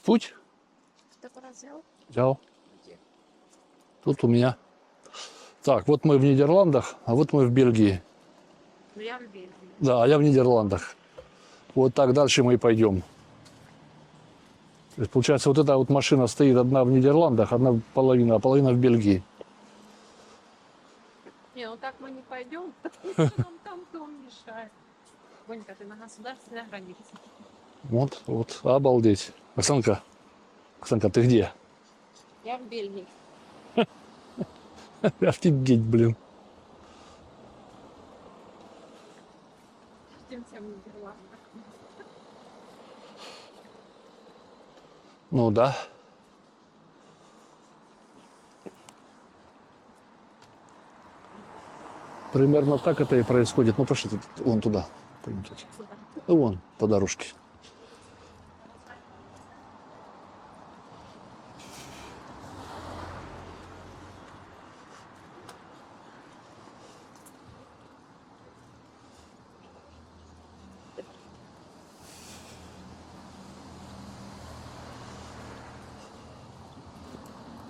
В путь? Взял. Тут у меня. Так, вот мы в Нидерландах, а вот мы в Бельгии. Ну, я в Бельгии. Да, а я в Нидерландах. Вот так дальше мы и пойдем. То есть, получается, вот эта вот машина стоит одна в Нидерландах, одна половина, а половина в Бельгии. Не, ну так мы не пойдем, потому что нам там дом мешает. Гонька, ты на государственной границе. Вот, обалдеть. Оксанка, ты где? Я в Бельгии. Офигеть, блин. Ждемся в Нидерландах. Ну да. Примерно так это и происходит. Ну, пошли вон туда. Пойдемте. Вон, по дорожке.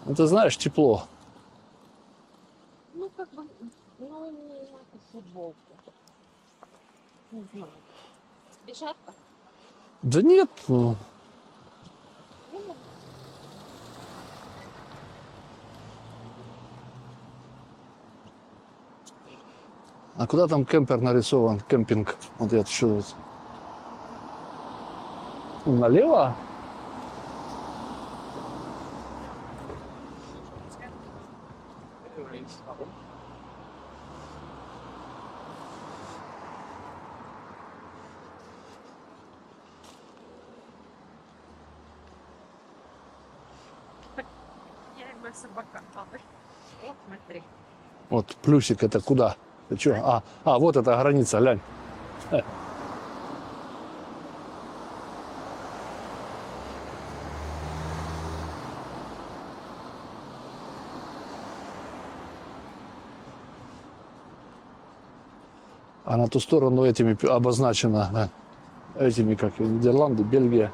Ну, ты знаешь, тепло. Ну, как бы, ну, не надо футболку. Не знаю. Тебе жарко? Да нет, ну, Ну, а куда там кемпер нарисован, кемпинг? Вот я еще налево? я его собака. Вот, смотри. Вот плюсик это куда? Ты что? Вот эта граница, глянь. А на ту сторону этими обозначено, да, этими, как и Нидерланды, Бельгия.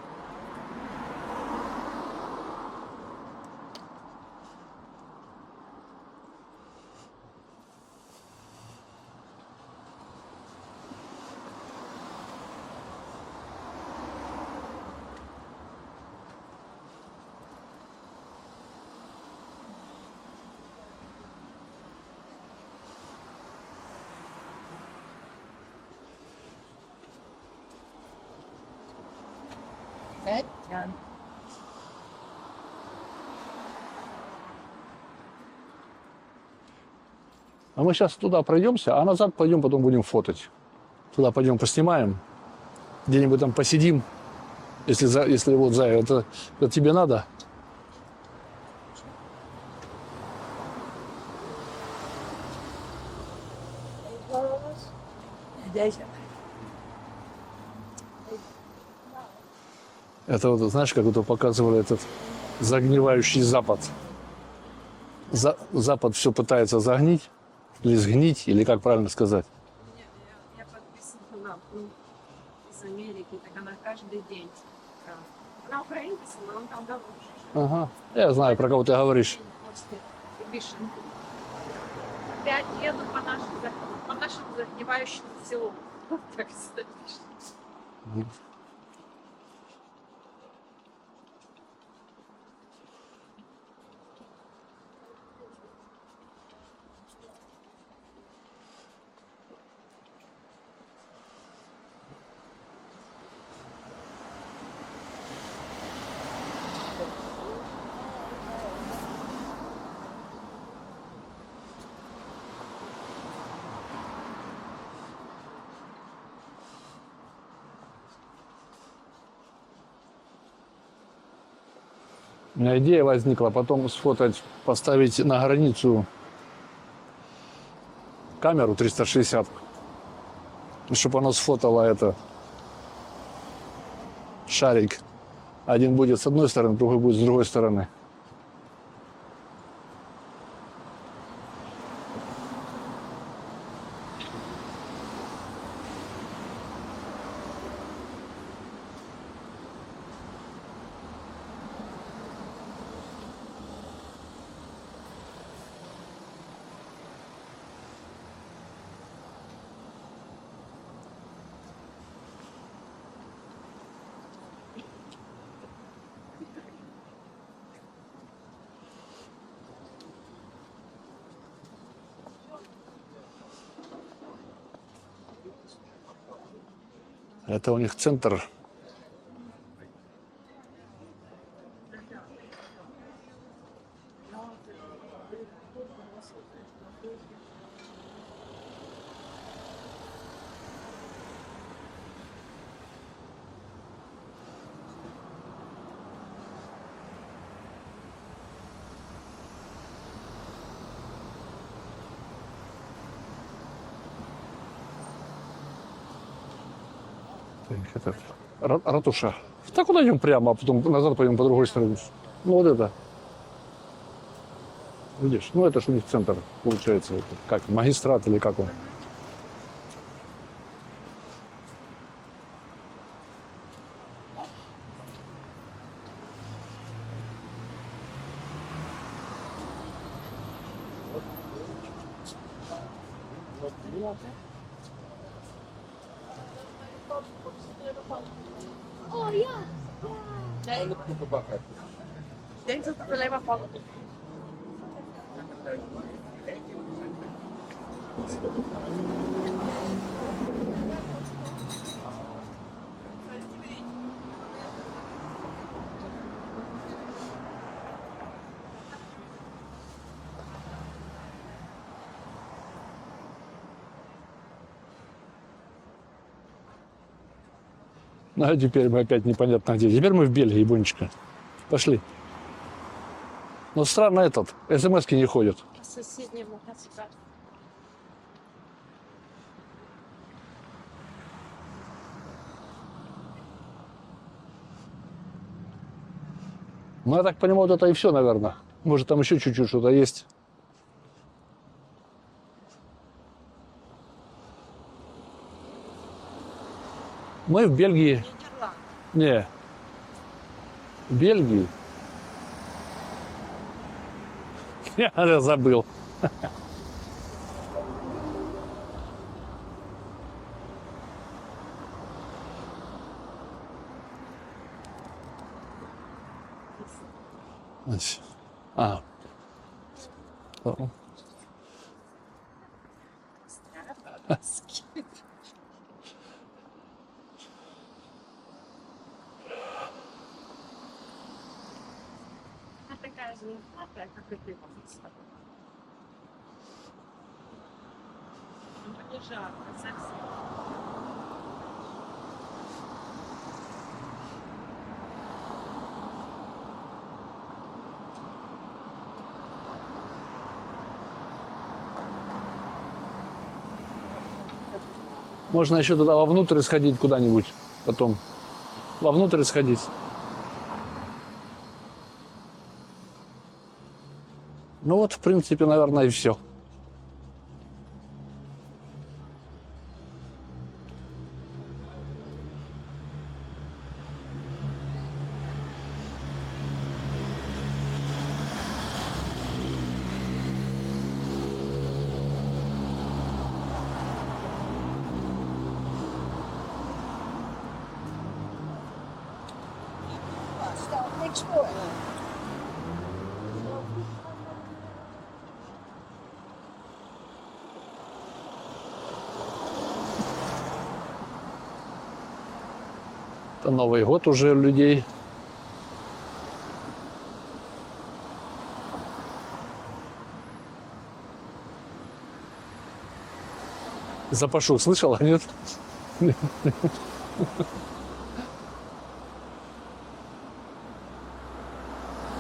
Я. А мы сейчас туда пройдемся, а назад пойдем, потом будем фотать. Туда пойдем поснимаем, где-нибудь там посидим. Если вот, Зая, это тебе надо? Это вот, знаешь, как вот показывали этот загнивающий Запад. Запад все пытается загнить, или сгнить, или как правильно сказать. Я подписана на из Америки, так она каждый день. Она украинка, но он там давно уже. Ага, я знаю, про кого ты говоришь. Вишенку. Опять еду по нашему загнивающему селу. Вот так стоишь. У меня идея возникла потом сфотать, поставить на границу камеру 360, чтобы оно сфотало это шарик. Один будет с одной стороны, другой будет с другой стороны. Это у них центр. Так, это ратуша. Так куда идем прямо, а потом назад пойдем по другой стороне. Ну вот это. Видишь? Ну это ж у них центр, получается. Это как магистрат или как он. Dentro tu leva foto. Ну а теперь мы опять непонятно где. Теперь мы в Бельгии, Бонечка. Пошли. Но странно этот, смс-ки не ходят. По соседнему государству. Ну, я так понимаю, вот это и все, наверное. Может, там еще чуть-чуть что-то есть. Мы в Бельгии. Нидерланд. Не. В Бельгии. Я забыл. А. А такая же инфляция, как и ты, по-моему. Ну, не жарко, совсем. Можно еще туда вовнутрь сходить куда-нибудь потом. Вовнутрь сходить. Ну вот, в принципе, наверное, и все. Start next door. Это Новый год уже у людей. Запашок слышала, нет?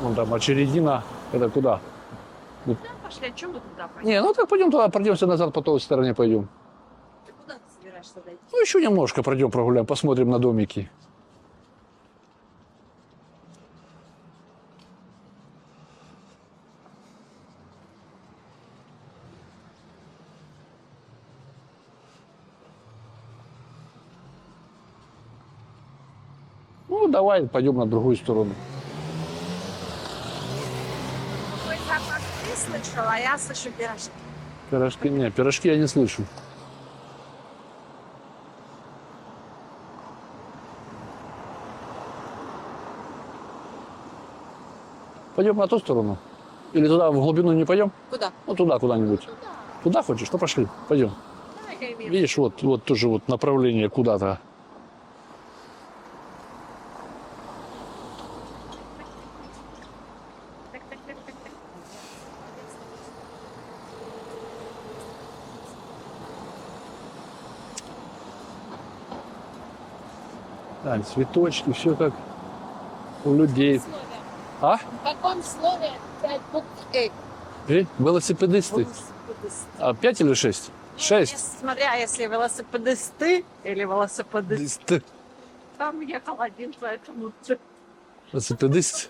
Вон там очередина. Это куда? Да, пошли, а чем мы туда пойдем? Не, ну так пойдем туда, пройдемся назад, по той стороне пойдем. Ты куда ты собираешься дойти? Ну, еще немножко пройдем, прогуляем, посмотрим на домики. Ну, давай пойдем на другую сторону. Какой запах ты слышала, а я слышу пирожки. Пирожки, не, пирожки я не слышу. Пойдем на ту сторону? Или туда, в глубину не пойдем? Куда? Ну, туда куда-нибудь. Туда. Туда хочешь? Ну, пошли, пойдем. Давай, Гайми. Видишь, вот тоже вот направление куда-то. Там цветочки, все как у людей. А? В каком слове 5 букв «э»? Велосипедисты. Велосипедисты. А 5 или 6? Ну, 6. Смотря, если велосипедисты или велосипедист. Велосипедист. Там ехал один, поэтому ты. Велосипедист.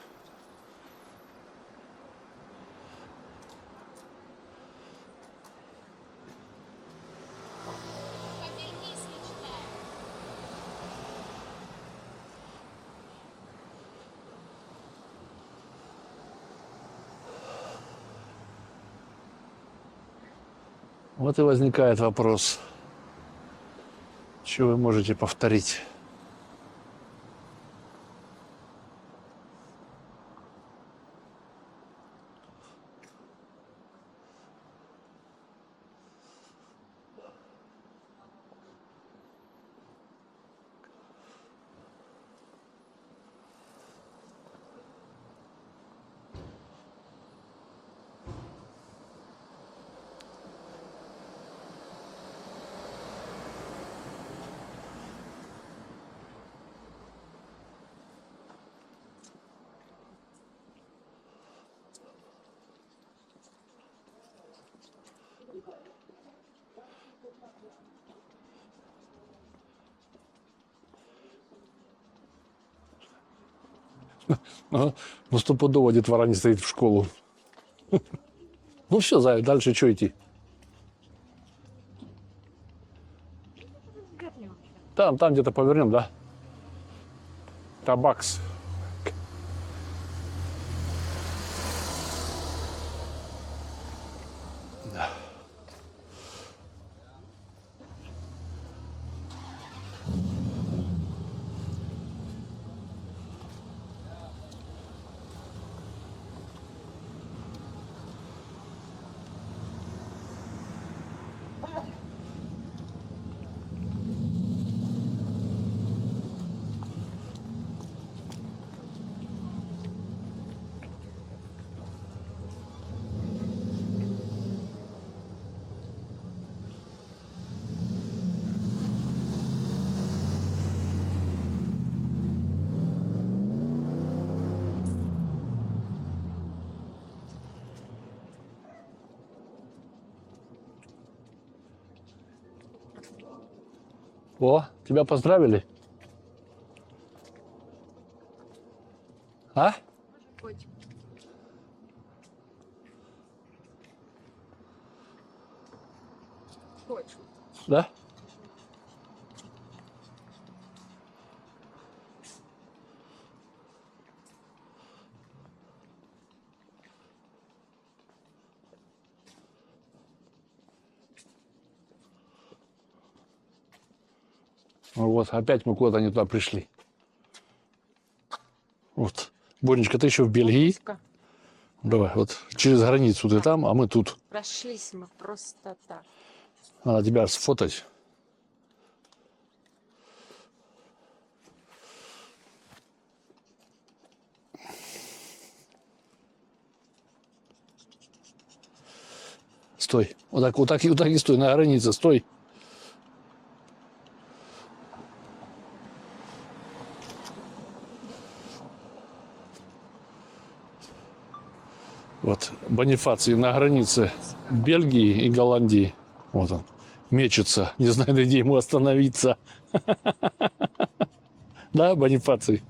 Вот и возникает вопрос, что вы можете повторить. Ага. Ну, стопудово детвора не стоит в школу. Ну все, Зая, дальше что идти? Там где-то повернем, да? Табакс. Да. О, тебя поздравили? А? Котик. Хочешь? Да? Ну вот, опять мы куда-то не туда пришли. Вот. Бонечка, ты еще в Бельгии? Бабушка, Давай, вот через границу ты там, а мы тут. прошлись мы просто так. Надо тебя сфотать. Стой. Вот так и стой, на границе, стой. Вот, Бонифаций на границе Бельгии и Голландии. Вот он, мечется, не знает, где ему остановиться. Да, Бонифаций?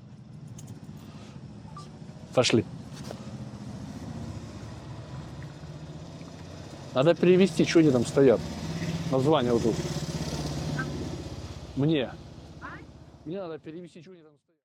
Пошли. Надо перевести, что они там стоят. Название вот тут. Мне. Мне надо перевести, что они там стоят.